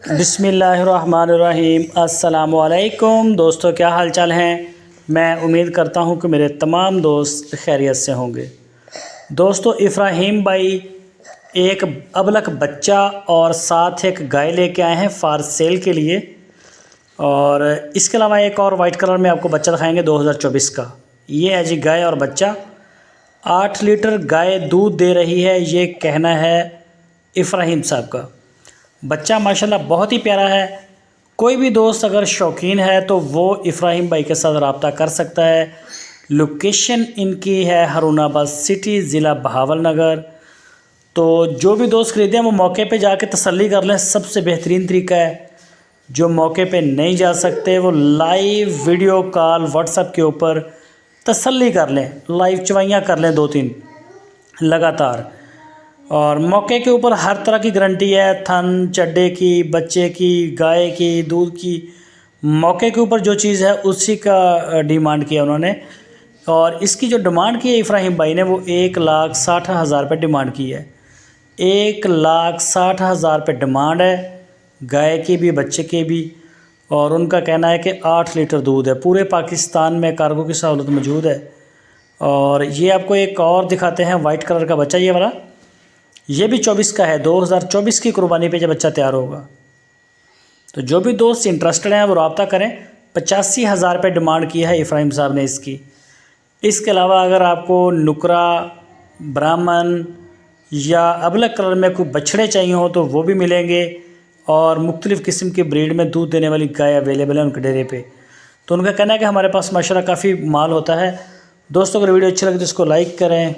बिस्मिल्लाहिर्रहमानिर्रहीम। अस्सलामुअलैकुम दोस्तों, क्या हाल चाल हैं। मैं उम्मीद करता हूं कि मेरे तमाम दोस्त खैरियत से होंगे। दोस्तों, इब्राहीम भाई एक अबलक बच्चा और साथ एक गाय लेके आए हैं फॉर सेल के लिए। और इसके अलावा एक और वाइट कलर में आपको बच्चा दिखाएंगे 2024 का। ये है जी गाय और बच्चा। 8 लीटर गाय दूध दे रही है, ये कहना है इब्राहीम साहब का। बच्चा माशाल्लाह बहुत ही प्यारा है। कोई भी दोस्त अगर शौकीन है तो वो इब्राहीम भाई के साथ रब्ता कर सकता है। लोकेशन इनकी है हारूनाबाद सिटी, ज़िला बहावल नगर। तो जो भी दोस्त ख़रीदें वो मौके पे जाके तसल्ली कर लें, सबसे बेहतरीन तरीका है। जो मौके पे नहीं जा सकते वो लाइव वीडियो कॉल व्हाट्सएप के ऊपर तसल्ली कर लें, लाइव चवाइयाँ कर लें 2-3 लगातार। और मौके के ऊपर हर तरह की गारंटी है, थन चड्डे की, बच्चे की, गाय की, दूध की। मौके के ऊपर जो चीज़ है उसी का डिमांड किया उन्होंने। और इसकी जो डिमांड की है इब्राहीम भाई ने वो 1,60,000 रुपये डिमांड की है। 1,60,000 रुपये डिमांड है, गाय की भी बच्चे के भी। और उनका कहना है कि 8 लीटर दूध है। पूरे पाकिस्तान में कार्गो की सहूलत मौजूद है। और ये आपको एक और दिखाते हैं वाइट कलर का बच्चा, ये वाला। ये भी 24 का है, 2024 की कुर्बानी पे जब बच्चा तैयार होगा। तो जो भी दोस्त इंटरेस्टेड हैं वो रब्ता करें। 85,000 रुपये डिमांड की है इब्राहीम साहब ने इसकी। इसके अलावा अगर आपको नुकरा, ब्राह्मण या अबलक कलर में कोई बछड़े चाहिए हो तो वो भी मिलेंगे। और मुख्तलिफ़ किस्म की ब्रीड में दूध देने वाली गाय अवेलेबल है उनके डेरे पे। तो उनका कहना है कि हमारे पास माशाल्लाह काफ़ी माल होता है। दोस्तों, अगर वीडियो अच्छी लगे तो इसको लाइक करें।